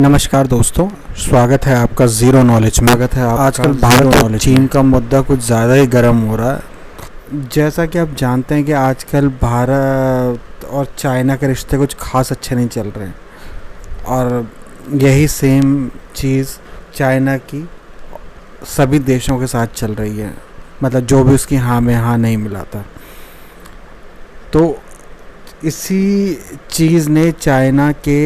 नमस्कार दोस्तों, स्वागत है आपका ज़ीरो नॉलेज में। स्वागत है आजकल भारत और चीन का मुद्दा कुछ ज़्यादा ही गर्म हो रहा है। जैसा कि आप जानते हैं कि आजकल भारत और चाइना के रिश्ते कुछ खास अच्छे नहीं चल रहे हैं और यही सेम चीज़ चाइना की सभी देशों के साथ चल रही है। मतलब जो भी उसकी हाँ में हाँ नहीं मिलाता। तो इसी चीज़ ने चाइना के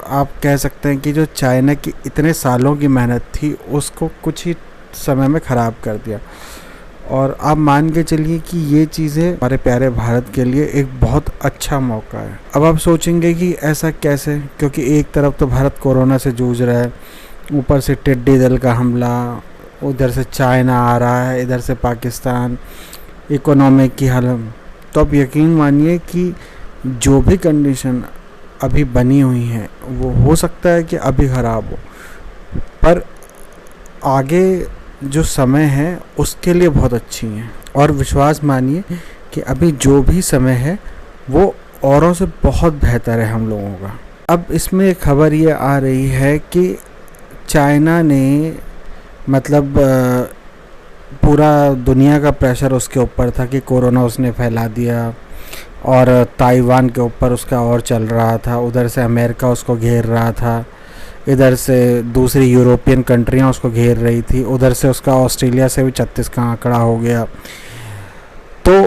आप कह सकते हैं कि जो चाइना की इतने सालों की मेहनत थी उसको कुछ ही समय में ख़राब कर दिया। और आप मान के चलिए कि ये चीज़ें हमारे प्यारे भारत के लिए एक बहुत अच्छा मौका है। अब आप सोचेंगे कि ऐसा कैसे, क्योंकि एक तरफ तो भारत कोरोना से जूझ रहा है, ऊपर से टिड्डी दल का हमला, उधर से चाइना आ रहा है, इधर से पाकिस्तान, इकोनॉमिक की हालत। तो आप यकीन मानिए कि जो भी कंडीशन अभी बनी हुई है वो हो सकता है कि अभी ख़राब हो, पर आगे जो समय है उसके लिए बहुत अच्छी हैं। और विश्वास मानिए कि अभी जो भी समय है वो औरों से बहुत बेहतर है हम लोगों का। अब इसमें एक खबर ये आ रही है कि चाइना ने मतलब पूरा दुनिया का प्रेशर उसके ऊपर था कि कोरोना उसने फैला दिया, और ताइवान के ऊपर उसका और चल रहा था, उधर से अमेरिका उसको घेर रहा था, इधर से दूसरी यूरोपियन कंट्रियां उसको घेर रही थी, उधर से उसका ऑस्ट्रेलिया से भी 36 का आंकड़ा हो गया। तो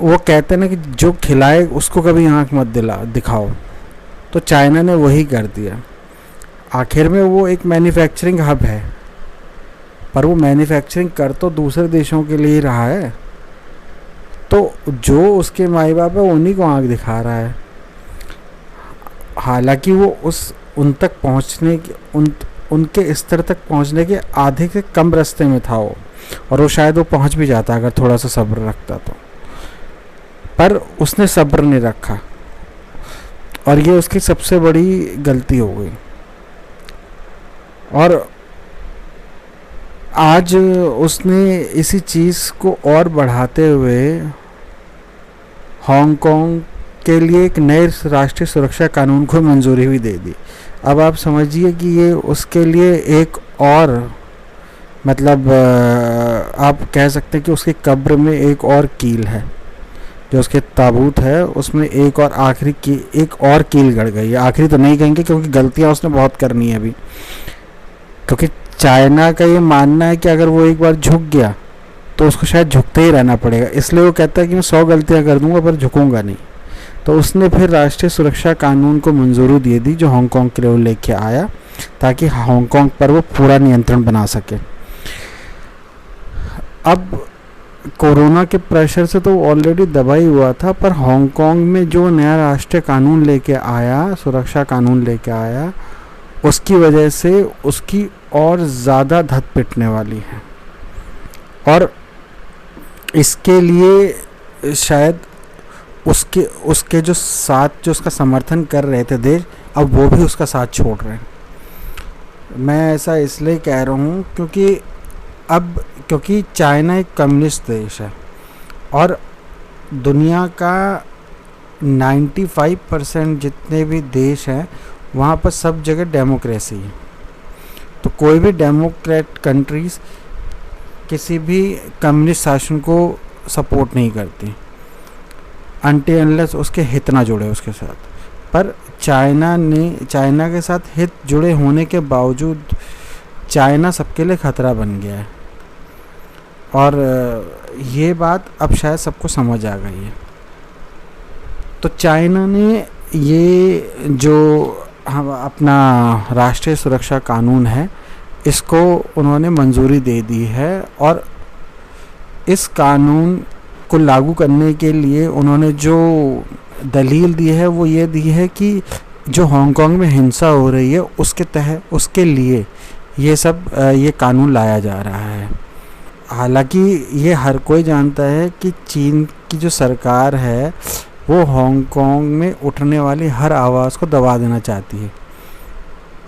वो कहते हैं ना कि जो खिलाए उसको कभी आंख मत दिखाओ। तो चाइना ने वही कर दिया। आखिर में वो एक मैन्युफैक्चरिंग हब है, पर वो मैन्युफैक्चरिंग कर तो दूसरे देशों के लिए ही रहा है। तो जो उसके माई बाप है उन्हीं को आँख दिखा रहा है। हालांकि वो उन तक पहुंचने के उनके स्तर तक पहुंचने के आधे से कम रास्ते में था वो, और वो शायद वो पहुंच भी जाता अगर थोड़ा सा सब्र रखता तो। पर उसने सब्र नहीं रखा और ये उसकी सबसे बड़ी गलती हो गई। और आज उसने इसी चीज़ को और बढ़ाते हुए हांगकांग के लिए एक नए राष्ट्रीय सुरक्षा कानून को मंजूरी भी दे दी। अब आप समझिए कि ये उसके लिए एक और मतलब आप कह सकते हैं कि उसकी कब्र में एक और कील है। जो उसके ताबूत है उसमें एक और कील गड़ गई है। आखिरी तो नहीं कहेंगे क्योंकि गलतियां उसने बहुत करनी है अभी, क्योंकि चाइना का ये मानना है कि अगर वो एक बार झुक गया तो उसको शायद झुकते ही रहना पड़ेगा। इसलिए वो कहता है कि मैं 100 गलतियां कर दूंगा पर झुकूंगा नहीं। तो उसने फिर राष्ट्रीय सुरक्षा कानून को मंजूरी दे दी जो हांगकांग के लिए वो लेके आया, ताकि हांगकांग पर वो पूरा नियंत्रण बना सके। अब कोरोना के प्रेशर से तो ऑलरेडी दबा ही हुआ था, पर हांगकांग में जो नया राष्ट्रीय कानून लेके आया, सुरक्षा कानून लेके आया, उसकी वजह से उसकी और ज़्यादा धत पिटने वाली है। और इसके लिए शायद उसके जो उसका समर्थन कर रहे थे देश, अब वो भी उसका साथ छोड़ रहे हैं। मैं ऐसा इसलिए कह रहा हूँ क्योंकि चाइना एक कम्युनिस्ट देश है और दुनिया का 95% जितने भी देश हैं वहाँ पर सब जगह डेमोक्रेसी है। तो कोई भी डेमोक्रेट कंट्रीज़ किसी भी कम्युनिस्ट शासन को सपोर्ट नहीं करती अनटिल अनलेस उसके हित ना जुड़े उसके साथ। पर चाइना के साथ हित जुड़े होने के बावजूद चाइना सबके लिए ख़तरा बन गया है, और ये बात अब शायद सबको समझ आ गई है। तो चाइना ने ये जो अपना राष्ट्रीय सुरक्षा कानून है इसको उन्होंने मंजूरी दे दी है, और इस कानून को लागू करने के लिए उन्होंने जो दलील दी है वो ये दी है कि जो हांगकांग में हिंसा हो रही है उसके लिए ये कानून लाया जा रहा है। हालांकि ये हर कोई जानता है कि चीन की जो सरकार है वो हांगकांग में उठने वाली हर आवाज़ को दबा देना चाहती है,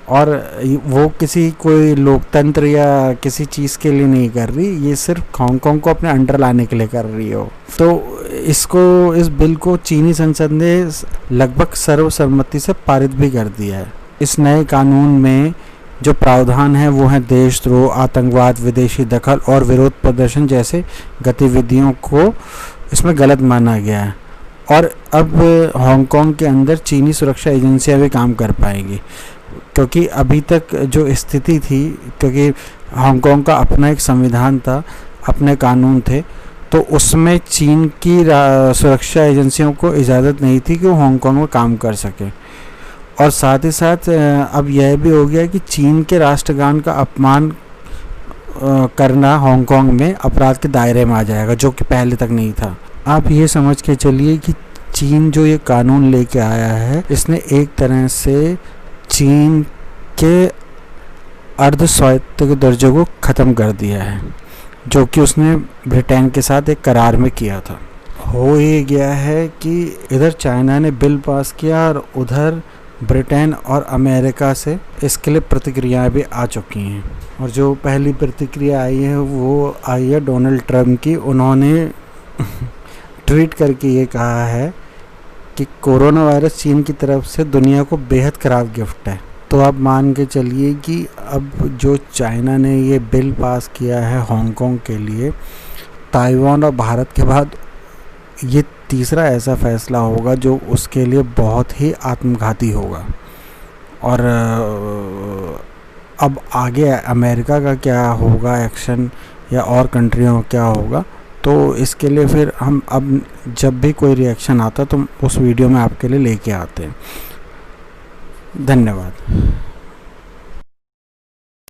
और वो किसी कोई लोकतंत्र या किसी चीज़ के लिए नहीं कर रही, ये सिर्फ हांगकांग को अपने अंडर लाने के लिए कर रही हो। तो इस बिल को चीनी संसद ने लगभग सर्वसम्मति से पारित भी कर दिया है। इस नए कानून में जो प्रावधान है वो है देशद्रोह, आतंकवाद, विदेशी दखल और विरोध प्रदर्शन जैसे गतिविधियों को इसमें गलत माना गया है। और अब हांगकांग के अंदर चीनी सुरक्षा एजेंसियां भी काम कर पाएंगी, क्योंकि अभी तक जो स्थिति थी, क्योंकि हांगकांग का अपना एक संविधान था, अपने कानून थे, तो उसमें चीन की सुरक्षा एजेंसियों को इजाज़त नहीं थी कि वो हांगकांग में काम कर सके। और साथ ही साथ अब यह भी हो गया कि चीन के राष्ट्रगान का अपमान करना हांगकांग में अपराध के दायरे में आ जाएगा, जो कि पहले तक नहीं था। आप ये समझ के चलिए कि चीन जो ये कानून लेके आया है, इसने एक तरह से चीन के अर्ध स्वायत्त के दर्जे को ख़त्म कर दिया है, जो कि उसने ब्रिटेन के साथ एक करार में किया था। हो ये गया है कि इधर चाइना ने बिल पास किया और उधर ब्रिटेन और अमेरिका से इसके लिए प्रतिक्रियाएं भी आ चुकी हैं। और जो पहली प्रतिक्रिया आई है वो आई है डोनाल्ड ट्रंप की। उन्होंने ट्वीट करके ये कहा है कि कोरोना वायरस चीन की तरफ से दुनिया को बेहद ख़राब गिफ्ट है। तो आप मान के चलिए कि अब जो चाइना ने ये बिल पास किया है हांगकांग के लिए, ताइवान और भारत के बाद ये तीसरा ऐसा फैसला होगा जो उसके लिए बहुत ही आत्मघाती होगा। और अब आगे अमेरिका का क्या होगा एक्शन, या और कंट्रियों का क्या होगा, तो इसके लिए फिर हम अब जब भी कोई रिएक्शन आता तो उस वीडियो में आपके लिए लेके आते हैं। धन्यवाद।